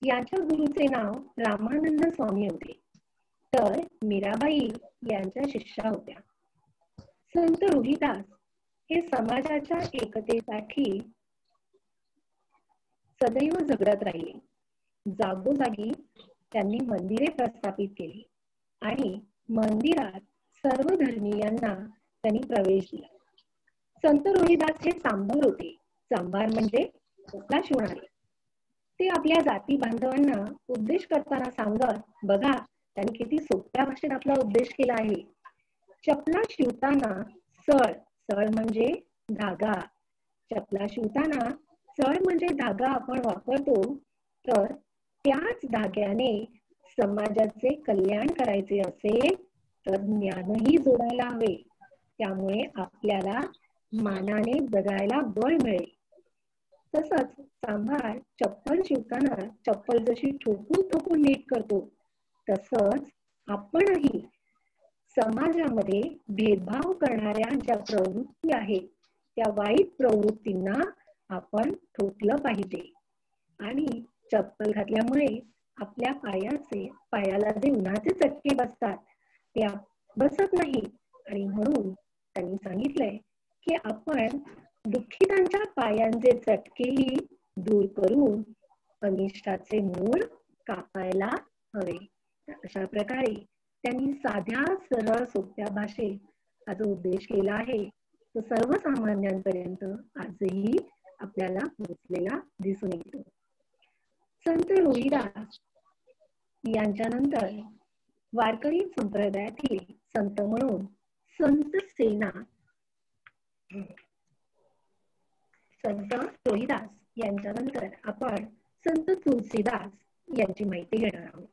S2: यांच्या गुरुचे नाव रामानंद स्वामी होते, तर मीराबाई यांच्या शिष्या होत्या. संत रोहिदास हे समाजाच्या एकतेसाठी सदैव झगडत राहिले. जागोजागी त्यांनी मंदिरे प्रस्थापित केली आणि मंदिरात सर्व धर्मीयांना त्यांनी प्रवेश दिला. संत रोहिदास हे चांभार होते. चांभार म्हणजे चपला शिवणारे. ते आपल्या जाती बांधवांना उपदेश करताना सांगत, बघा त्यांनी किती सोप्या भाषेत आपला उपदेश केला आहे. चपला शिवताना सळ, सळ म्हणजे धागा. चपला शिवताना सळ म्हणजे धागा आपण वापरतो, तर त्याच धाग्याने समाजाचे कल्याण करायचे असेल तर ज्ञानही जोडायला हवे. त्यामुळे आपल्याला मानाने जगायला बळ मिळेल. तसंच चांभार चप्पल शिवताना चप्पल जशी ठोकून ठोकून नीट करतो, तसंच आपणही समाजामध्ये भेदभाव करणाऱ्या ज्या प्रवृत्ती आहेत त्या वाईट प्रवृत्तींना आपण ठोकलं पाहिजे. आणि चप्पल घातल्यामुळे आपल्या पायाला जे उन्हाचे चटके बसतात ते बसत नाही. आणि म्हणून त्यांनी सांगितलंय की आपण दुःखितांच्या पायांचे चटकेही दूर करून अनिष्टाचे मूळ कापायला हवे. अशा प्रकारे त्यांनी साध्या सरळ सोप्या भाषेत हा जो उपदेश केला आहे तो सर्वसामान्यांपर्यंत आजही आपल्याला पोहोचलेला दिसून येतो. संत रोहिदास यांच्यानंतर वारकरी संप्रदायातील संत म्हणून संत सेना, संत रोहिदास यांच्यानंतर आपण संत तुलसीदास यांची माहिती घेणार आहोत.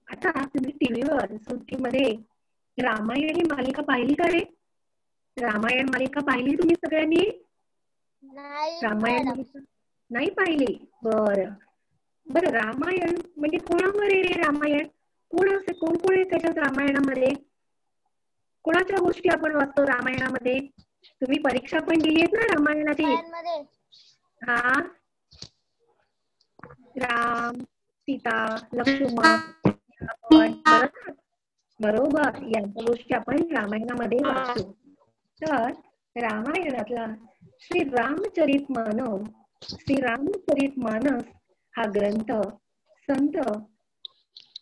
S2: आता तुम्ही टीव्हीवर सुट्टीमध्ये रामायण ही मालिका पाहिली का रे? रामायण मालिका पाहिली तुम्ही सगळ्यांनी? रामायण मालिका नाही पाहिली? बरं बरं, रामायण म्हणजे कोणावर आहे रे रामायण? कोण कोण आहे त्याच्यात रामायणामध्ये? कोणाच्या गोष्टी आपण वाचतो रामायणामध्ये? तुम्ही परीक्षा पण दिली आहेत ना रामायणाची? हा, राम, सीता, लक्ष्मण, बरोबर, यांच्या गोष्टी आपण रामायणामध्ये वाचतो. तर रामायणातला श्रीरामचरित मानस हा ग्रंथ संत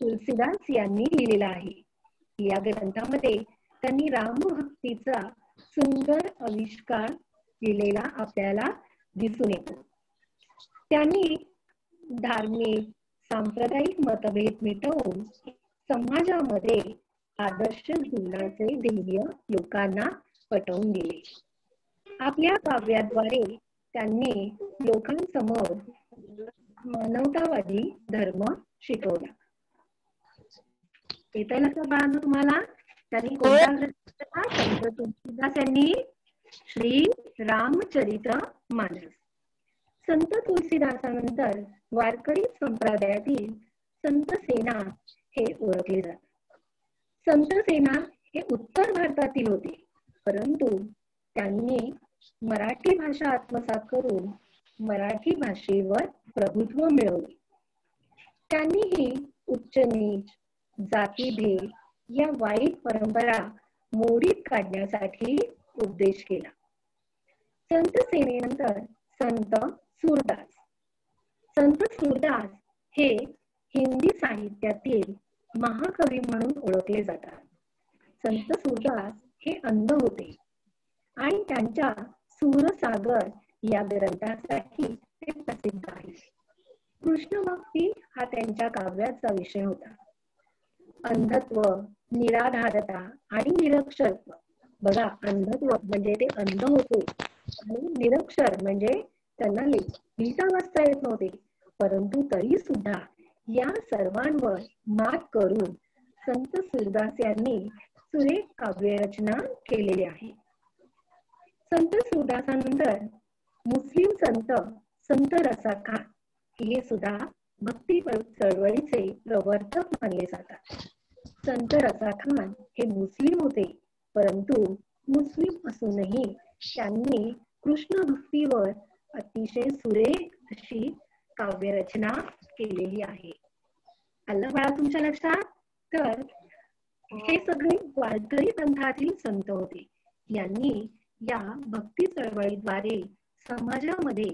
S2: तुलसीदास यांनी लिहिलेला आहे. या ग्रंथामध्ये त्यांनी रामभक्तीचा सुंदर आविष्कार लिहिलेला आपल्याला दिसून येतो. त्यांनी धार्मिक सांप्रदायिक मतभेद मिटवून समाजामध्ये आदर्श जीवनाचे ध्येय लोकांना पटवून दिले. आपल्या काव्याद्वारे त्यांनी लोकांसमोर मानवतावादी धर्म शिकवला. येतंय लक्षात बाळांनो तुम्हाला? त्यांनी कोणता ग्रंथ? संत तुलसीदास यांनी श्री रामचरित मानस. संत तुलसीदासानंतर वारकरी संप्रदायातील संत सेना हे ओळखले जातात. संत सेना हे उत्तर भारतातील होते, परंतु त्यांनी मराठी भाषा आत्मसात करून मराठी भाषेवर प्रभुत्व मिळवले. त्यांनीही उच्च नीच, जातीभेद या वाईट परंपरा मोडीत काढण्यासाठी उपदेश केला. संत सेनेनंतर संत सूरदास. संत सूरदास हे हिंदी साहित्यातील महाकवी म्हणून ओळखले जातात. संत सूरदास हे अंध होते आणि त्यांच्या सूरसागर या ग्रंथासाठी ते प्रसिद्ध आहे. कृष्ण भक्ती हा त्यांच्या काव्याचा विषय होता. अंधत्व, निराधारता आणि निरक्षरत्व. बघा, अंधत्व म्हणजे ते अंध होते आणि निरक्षर म्हणजे त्यांना लिहिता वाचता येत नव्हते, परंतु तरी सुद्धा या सर्वांवर मात करून संत सूरदास यांनी सुरेख काव्यरचना केलेली आहे. संत सूरदासानंतर मुस्लिम संत रसा खान हे सुद्धा भक्ती चळवळीचे प्रवर्तक मानले जातात. संत रसा खान हे मुस्लिम होते, परंतु मुस्लिम असूनही त्यांनी कृष्ण भक्तीवर अतिशय सुरेख अशी काव्यरचना केलेली आहे. आलं बाळा तुमच्या लक्षात? तर हे सगळे वारकरी पंथातील संत होते. यांनी या भक्ती चळवळीद्वारे समाजामध्ये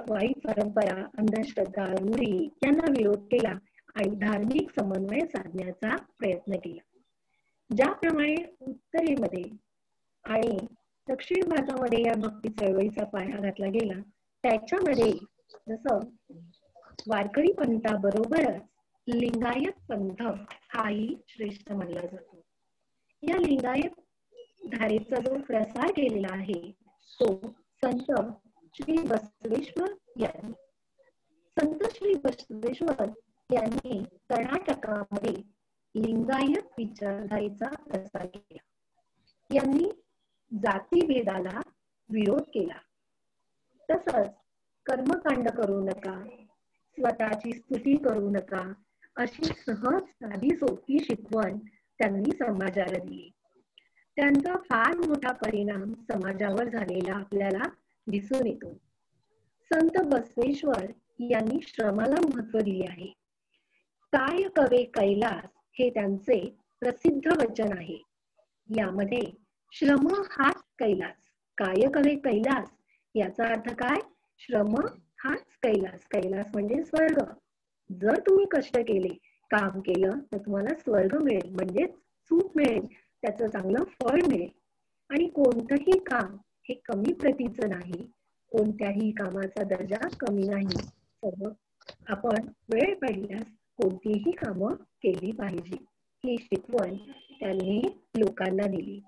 S2: वाईट परंपरा, अंधश्रद्धा, रूढी यांना विरोध केला आणि धार्मिक समन्वय साधण्याचा प्रयत्न केला. ज्याप्रमाणे उत्तरेमध्ये आणि दक्षिण भारतामध्ये या भक्ती चळवळीचा पाया घातला गेला, त्याच्यामध्ये जसं वारकरी पंथाबरोबरच लिंगायत पंथ हाही श्रेष्ठ मानला जातो. या लिंगायत धारेचा जो प्रसार केलेला आहे तो संत श्री बसवेश्वर यांनी. संत श्री बसवेश्वर यांनी कर्नाटकामध्ये लिंगायत विचारधारेचा प्रसार केला. यांनी जातीभेदाला विरोध केला. तसंच कर्मकांड करू नका, स्वतःची स्तुती करू नका अशी सहज साधी सोपी शिकवण त्यांनी समाजाला दिली. त्यांचा फार मोठा परिणाम समाजावर झालेला आपल्याला दिसून येतो. संत बसवेश्वर यांनी श्रमाला महत्व दिले आहे. काय कवे कैलास हे त्यांचे प्रसिद्ध वचन आहे. यामध्ये श्रम हाच कैलास, काय कवे कैलास याचा अर्थ काय? श्रम हाच कैलास. कैलास म्हणजे स्वर्ग. जर तुम्ही कष्ट केले, काम केलं तर तुम्हाला स्वर्ग मिळेल, म्हणजे सुख मिळेल, त्याचं चांगलं फळ मिळेल. आणि कोणतंही काम हे कमी प्रतीचं नाही, कोणत्याही कामाचा दर्जा कमी नाही. सर्व आपण वेळ पडल्यास कोणतीही कामं केली पाहिजे, ही शिकवण त्यांनी लोकांना दिली.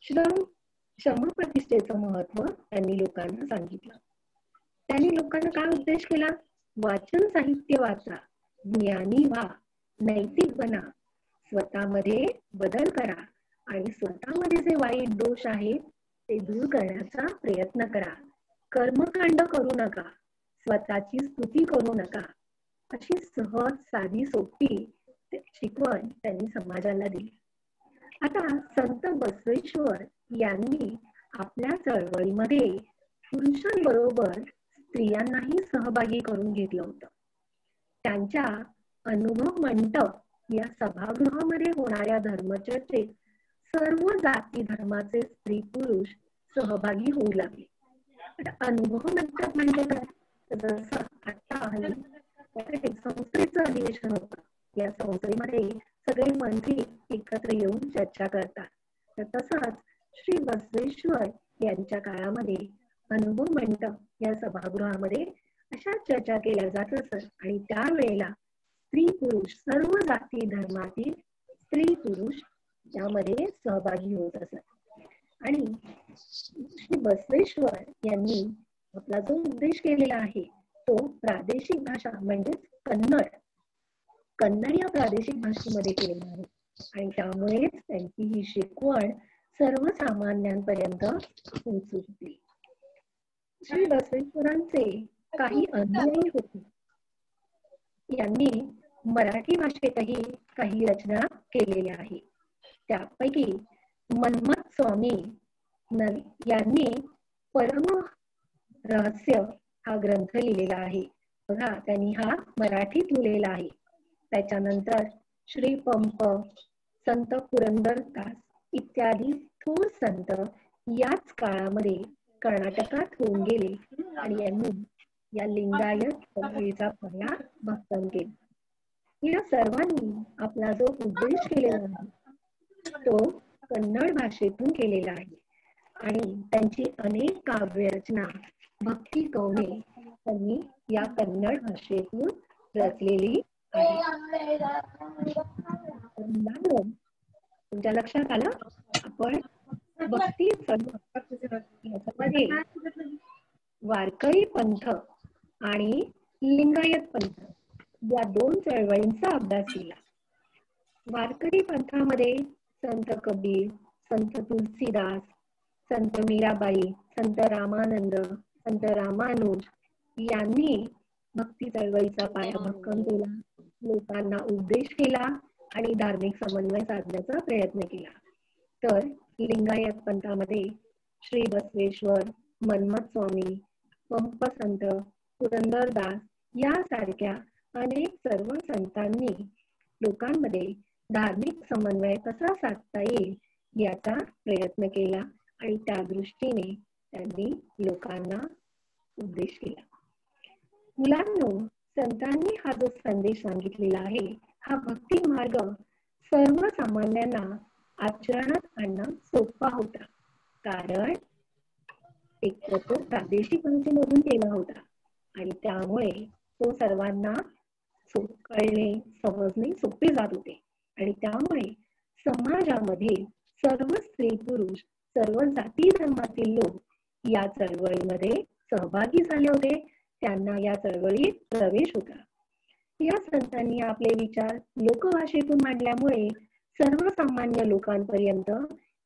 S2: श्रमप्रतिष्ठेचं महत्व त्यांनी लोकांना सांगितलं. त्यांनी लोकांना काय उपदेश केला? वाचन साहित्य वाचा, ज्ञानी व्हा, नैतिक बना, स्वतःमध्ये बदल करा आणि स्वतःमध्ये जे वाईट दोष आहेत ते दूर करण्याचा प्रयत्न करा. कर्मकांड करू नका, स्वतःची स्तुती करू नका. अशी सहज, साधी, सोपी शिकवण त्यांनी समाजाला दिली. आता संत बसवेश्वर यांनी आपल्या चळवळीमध्ये पुरुषांबरोबर स्त्रियांनाही सहभागी करून घेतलं होतं. त्यांच्या अनुभव मंडप या सभागृहामध्ये होणाऱ्या धर्मचर्चेत सर्व जाती धर्माचे स्त्री पुरुष सहभागी होऊ लागले. अनुभव मंडप म्हणजे काय? जसं आता संस्थेचं अधिवेशन होतं, या संस्थेमध्ये सगळे मंत्री एकत्र येऊन चर्चा करतात. तर तसंच श्री बसवेश्वर यांच्या काळामध्ये अनुभव मंडप या सभागृहामध्ये अशा चर्चा केल्या जात असत आणि त्यावेळेला स्त्री पुरुष सर्व जाती धर्मातील स्त्री पुरुष त्यामध्ये सहभागी होत असत. आणि श्री बसवेश्वर यांनी आपला जो उपदेश केलेला आहे तो प्रादेशिक भाषा म्हणजेच कन्नड या प्रादेशिक भाषेमध्ये केलेला आहे आणि त्यामुळेच त्यांची ही शिकवण सर्वसामान्यांपर्यंत पोहोचू शकली. श्री बसवेश्वरांचे काही अनुयायी होते. यांनी मराठी भाषेतही काही रचना केलेल्या आहेत. त्यापैकी मन्मथ स्वामी यांनी परम रहस्य हा ग्रंथ लिहिलेला आहे. बघा, त्यांनी हा मराठीत लिहिलेला आहे. त्याच्यानंतर श्री पंप, संत पुरंदरदास इत्यादी थोर संत याच काळामध्ये कर्नाटकात होऊन गेले आणि यांनी या लिंगायत चळवळीचा पहिला भक्कम केला. या सर्वांनी आपला जो उपदेश केलेला आहे तो कन्नड भाषेतून केलेला आहे आणि त्यांची अनेक काव्यरचना, भक्ती कवने त्यांनी या कन्नड भाषेतून रचलेली आहे. तुमच्या लक्षात आलं? आपण भक्ती याच्यामध्ये वारकरी पंथ आणि लिंगायत पंथ या दोन चळवळींचा अभ्यास केला. वारकरी पंथामध्ये संत कबीर, संत तुलसीदास, संत मीराबाई, संत रामानंद, संत रामानुज यांनी भक्ती चळवळीचा पाया भक्कम केला, लोकांना उपदेश केला आणि धार्मिक समन्वय साधण्याचा प्रयत्न केला. तर लिंगायत पंथामध्ये श्री बसवेश्वर, मन्मथ स्वामी, पंप संत, पुरंदरदास यासारख्या अनेक सर्व संतांनी लोकांमध्ये धार्मिक समन्वय कसा साधता येईल याचा प्रयत्न केला आणि त्या दृष्टीने त्यांनी लोकांना उपदेश केला. मुलांनो, संतांनी हा जो संदेश सांगितलेला आहे हा भक्ती मार्ग सर्वसामान्यांना आचरणात आणणं सोपा होता, कारण एक तो प्रादेशिक भाषेमधून केला होता आणि त्यामुळे तो सर्वांना कळणे, समजणे सोपे जात होते आणि त्यामुळे समाजामध्ये सर्व स्त्री पुरुष, सर्व जाती धर्मातील लोक या चळवळीमध्ये सहभागी झाले होते. त्यांना या चळवळीत प्रवेश होता. या संतांनी आपले विचार लोकभाषेतून मांडल्यामुळे सर्वसामान्य लोकांपर्यंत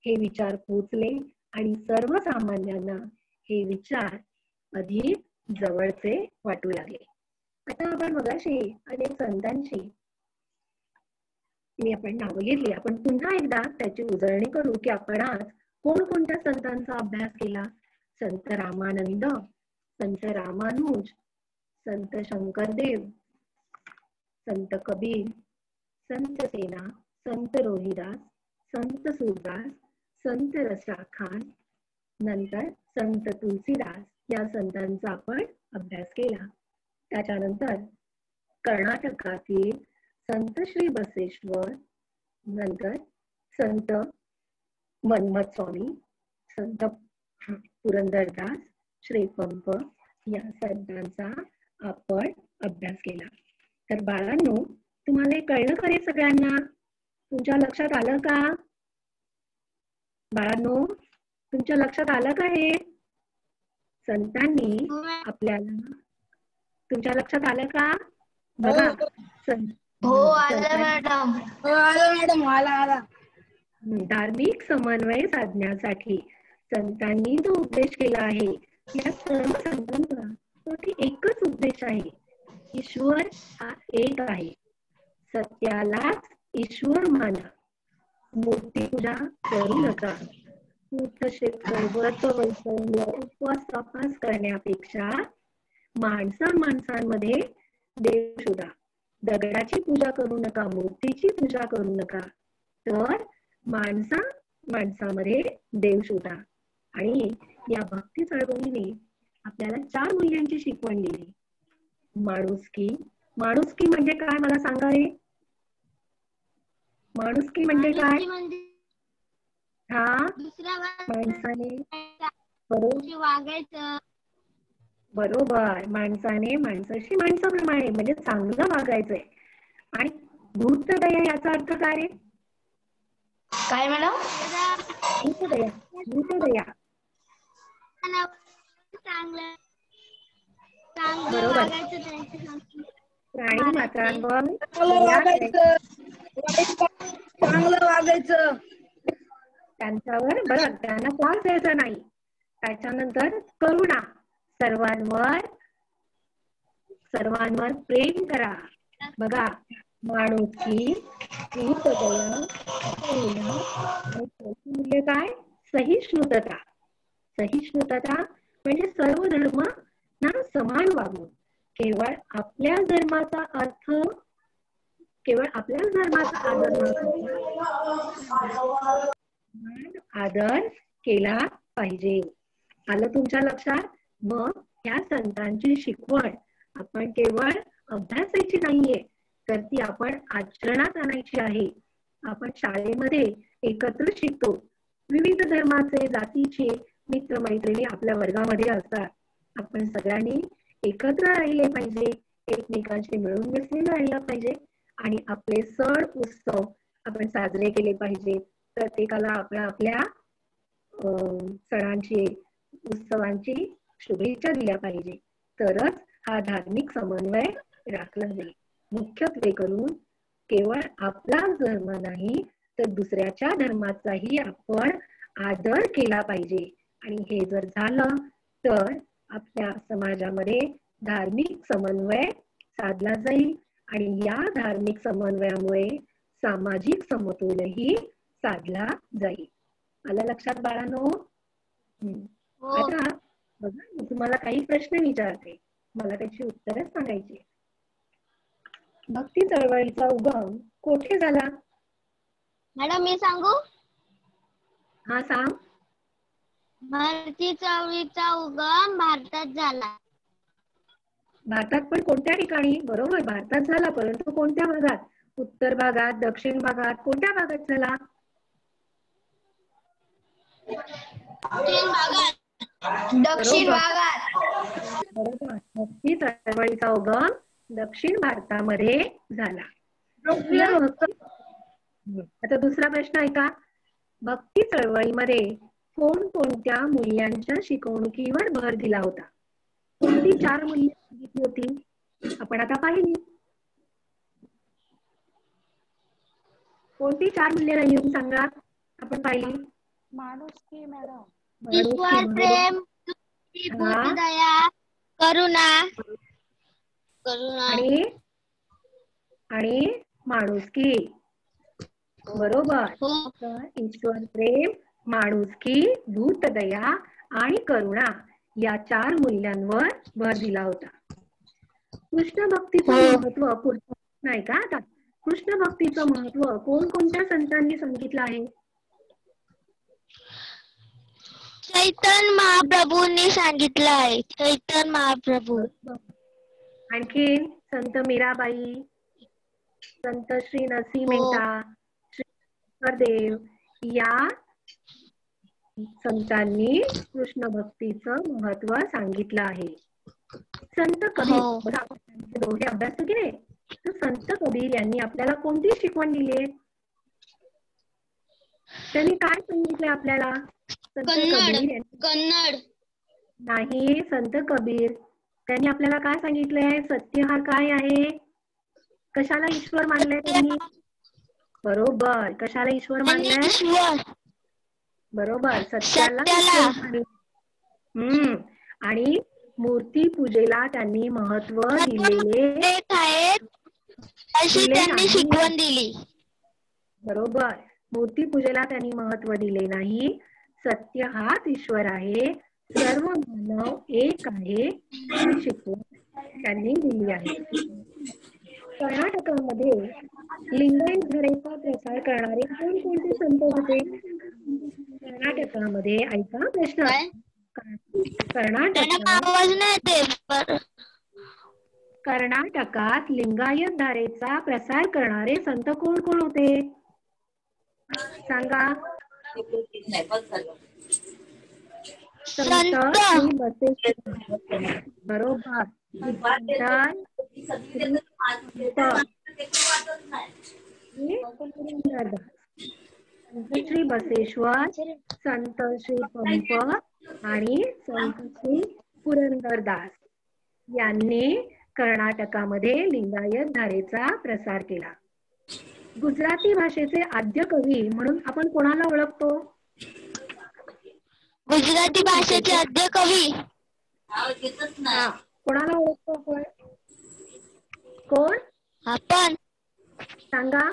S2: हे विचार पोहोचले आणि सर्वसामान्यांना हे विचार अधिक जवळचे वाटू लागले. आता आपण मगाशी अनेक संतांची आपण नावं घेतली. आपण पुन्हा एकदा त्याची उजळणी करू की आपण आज कोणकोणत्या संतांचा अभ्यास केला. संत रामानंद, संत रामानुज, संत शंकरदेव, संत कबीर, संत सेना, संत रोहिदास, संत सूरदास, संत रसाखान, नंतर संत तुलसीदास या संतांचा आपण अभ्यास केला. त्याच्यानंतर कर्नाटकातील संत श्री बसवेश्वर, नंतर संत मन्मथ स्वामी, संत पुरंदरदास, श्रीपंप या संतांचा आपण अभ्यास केला. तर बाळांनो, तुम्हाला हे कळलं का रे सगळ्यांना? तुमच्या लक्षात आलं का? बाळांनो, तुमच्या लक्षात आलं का हे? संतांनी आपल्याला, तुमच्या लक्षात आलं का? बघा,
S3: हो आलं मॅडम.
S4: हो आला मॅडम, आला.
S2: धार्मिक समन्वय साधण्यासाठी संतांनी जो उद्देश केला आहे, या सर्व संतांचा शेवटी एकच उद्देश आहे. ईश्वर हा एक आहे. सत्यालाच ईश्वर माना. मूर्तिपूजा करू नका. उपवास तपास करण्यापेक्षा माणसांमध्ये देव शोधा. दगडाची पूजा करू नका, मूर्तीची पूजा करू नका, तर माणसामध्ये देव शोधा. आणि या भक्ती चळवळीने आपल्याला 4 मूल्यांची शिकवण दिली. माणुसकी म्हणजे काय मला सांगा रे? माणुसकी म्हणजे काय? हा, माणसाने
S3: वागायचं.
S2: बरोबर, माणसाने माणसाशी माणसाप्रमाणे म्हणजे चांगलं वागायचंय. आणि धूर्तदया याचा अर्थ काय रे?
S3: काय मॅडम?
S2: धूर्तदया बरोबर, प्राणी मात्रांवर
S4: चांगलं वागायचं.
S2: त्यांच्यावर बरं, त्यांना त्रास द्यायचा नाही. त्याच्यानंतर करुणा, सर्वांवर प्रेम करा. बघा, माणुसकी, धूर्तदया, करुणा आणि चौथं मूल्य काय? सहिष्णुता. सहिष्णुता म्हणजे सर्व धर्म ना समान वागणूक. केवळ आपल्याच धर्माचा आदर केला पाहिजे. आलं तुमच्या लक्षात? मग या संतांची शिकवण आपण केवळ अभ्यासाची नाहीये, तर ती आपण आचरणात आणायची आहे. आपण शाळेमध्ये एकत्र शिकतो. विविध धर्माचे, जातीचे मित्रमैत्रिणी आपल्या वर्गामध्ये असतात. आपण सगळ्यांनी एकत्र राहिले पाहिजे, एकमेकांशी मिळून मिसळून राहिलं पाहिजे आणि आपले सण उत्सव आपण साजरे केले पाहिजे. प्रत्येकाला आपल्या सणांची, उत्सवांची शुभेच्छा दिल्या पाहिजे. तरच हा धार्मिक समन्वय राखला जाईल. मुख्यत्वे करून केवळ आपलाच धर्म नाही, तर दुसऱ्याच्या धर्माचाही आपण आदर केला पाहिजे. आणि हे जर झालं तर आपल्या समाजामध्ये धार्मिक समन्वय साधला जाईल आणि या धार्मिक समन्वयामुळे सामाजिक समतोलही साधला जाईल. आलं लक्षात बाळांनो? आता बघा, मी तुम्हाला काही प्रश्न विचारते, मला त्याची उत्तरं सांगायची. भक्ती चळवळीचा उगम कोठे झाला?
S3: मॅडम मी सांगू?
S2: हा सांग.
S3: भक्ती चळवळीचा उगम भारतात झाला.
S2: भारतात पण कोणत्या ठिकाणी? बरोबर, भारतात झाला, परंतु कोणत्या भागात? उत्तर भागात, दक्षिण भागात, कोणत्या भागात झाला?
S3: दक्षिण भागात.
S2: बरोबर, भक्ती चळवळीचा उगम दक्षिण भारतामध्ये झाला. आता दुसरा प्रश्न आहे का? भक्ती चळवळीमध्ये कोणत्या मूल्यांच्या शिकवणुकीवर भर दिला होता? कोणती 4 मूल्य सांगितली होती? आपण आता पाहिली. कोणती 4 मूल्य राहिली होती सांगा? आपण पाहिली.
S6: माणुसकी मॅडम.
S3: ईश्वर प्रेम, दया, करुणा
S2: आणि माणुसकी. बरोबर, ईश्वर प्रेम, माणुसकी, धूर्तदया आणि करुणा या 4 मूल्यांवर भर दिला होता. कृष्ण भक्तीचं महत्व नाही का? आता कृष्ण भक्तीचं महत्व कोणत्या संतांनी सांगितलं आहे?
S3: चैतन्य महाप्रभूंनी सांगितलं आहे. चैतन्य महाप्रभू.
S2: आणखी संत मीराबाई, संत श्री नरसिंह मेहता, श्री देव संतांनी कृष्ण भक्तीचं महत्व सांगितलं आहे. संत कबीर बघा, आपण त्यांचे दोहे अभ्यास की नाही, तर संत कबीर यांनी आपल्याला कोणती शिकवण दिली आहे? त्यांनी काय सांगितलंय आपल्याला? संत कबीर यांनी नाही, संत कबीर त्यांनी आपल्याला काय सांगितलंय? सत्य हा काय आहे? कशाला ईश्वर मानलंय त्यांनी? बरोबर, कशाला ईश्वर मानलंय? बरोबर, सत्याला ईश्वर मानलंय. आणि मूर्ती पूजेला त्यांनी महत्व दिलेले
S3: अशी त्यांनी शिकवण दिली.
S2: बरोबर, मूर्ती पूजेला त्यांनी महत्व दिले नाही. सत्य हाच ईश्वर आहे, सर्व मानव एक आहे, ही शिकवण त्यांनी दिली आहे. कर्नाटकामध्ये लिंगायत धरेचा प्रसार करणारे कोणकोणते संत होते? कर्नाटकामध्ये ऐका प्रश्न. कर्नाटकात लिंगायत धारेचा प्रसार करणारे संत कोण कोण होते? सांगा. संत श्री बसवेश्वर. बरोबर. संत श्री बसवेश्वर, संत श्री पंप आणि संत श्री पुरंदरदास यांनी कर्नाटकामध्ये लिंगायत धारेचा प्रसार केला. गुजराती भाषेचे आद्य कवी म्हणून आपण कोणाला ओळखतो?
S3: गुजराती भाषेचे आद्य कवी
S2: कोणाला ओळखतो आपण? कोण?
S3: आपण
S2: सांगा.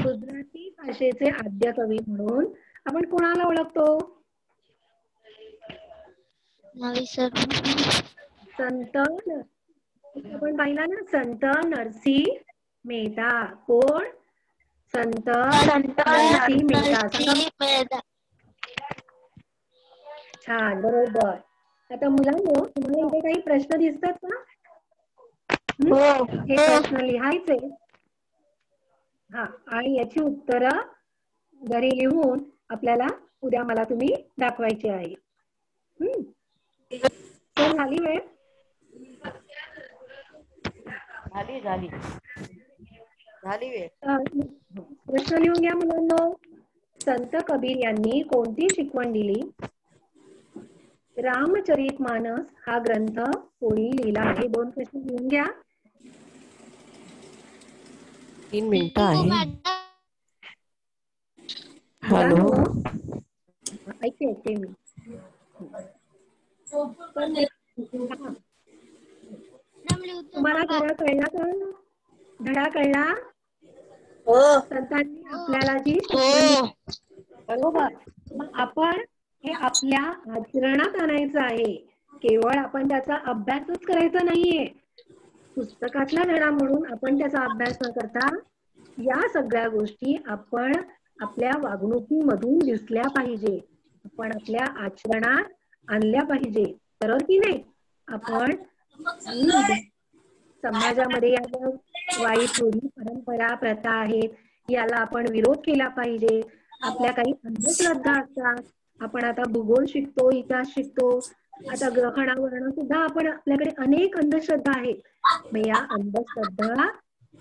S2: गुजराती भाषेचे आद्य कवी म्हणून आपण कोणाला ओळखतो? संत, आपण पाहिला ना, संत नरसिंह मेहता. कोण? संत नरसिंह मेहता. छान, बरोबर. आता मुलांनो, तुम्हाला इथे काही प्रश्न दिसतात का? हे प्रश्न लिहायचे आणि याची उत्तरं घरी लिहून आपल्याला उद्या मला तुम्ही दाखवायची आहे. तर झाली वेळ?
S5: झाली वेळ.
S2: प्रश्न लिहून घ्या मुलांनो. संत कबीर यांनी कोणती शिकवण दिली? रामचरितमानस हा ग्रंथ कोणी लिहिला आहे? 2 प्रश्न लिहून घ्या.
S5: 3 मिनिटं आहे.
S2: हॅलो, ऐकते मी. तुम्हाला धडा कळला का? धडा कळला? संतांनी आपल्याला जी शिकवण, बरोबर, मग आपण हे आपल्या आचरणात आणायचं आहे. केवळ आपण त्याचा अभ्यासच करायचा नाहीये. पुस्तकातला धडा म्हणून आपण त्याचा अभ्यास न करता या सगळ्या गोष्टी आपण आपल्या वागणुकीमधून दिसल्या पाहिजे, आपण आपल्या आचरणात आणल्या पाहिजे. बरोबर की नाही? आपण समाजामध्ये या वाईट रूढी, परंपरा, प्रथा आहेत, याला आपण विरोध केला पाहिजे. आपल्या काही अंधश्रद्धा असतात. आपण आता भूगोल शिकतो, इतिहास शिकतो, आता ग्रहणावरण सुद्धा आपण, आपल्याकडे अनेक अंधश्रद्धा आहेत. मग या अंधश्रद्धा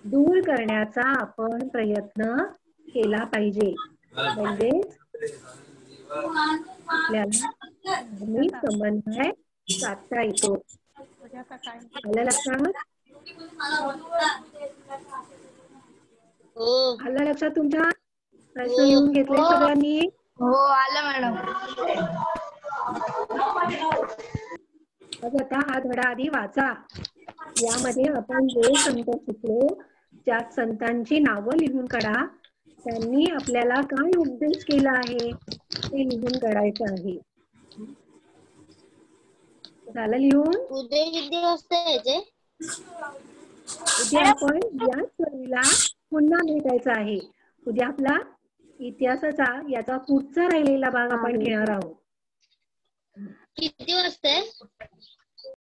S2: दूर करण्याचा आपण प्रयत्न केला पाहिजे. म्हणजे आपल्याला धार्मिक समन्वय साधता येतो. आलं लक्षात? आलं लक्षात तुमच्या? प्रश्न लिहून घेतले सगळ्यांनी?
S4: हो, आलं मॅडम.
S2: आता हा धडा आधी वाचा. यामध्ये आपण जे संत शिकलो, त्या संतांची नावं लिहून काढा. त्यांनी आपल्याला काय उपदेश केला आहे ते लिहून काढायचं आहे. झालं लिहून?
S3: उद्या किती वाजता यायचे?
S2: उद्या आपण याच वेळेला पुन्हा भेटायचं आहे. उद्या आपला इतिहासाचा याचा पुढचा राहिलेला भाग आपण घेणार आहोत.
S3: किती वाजता?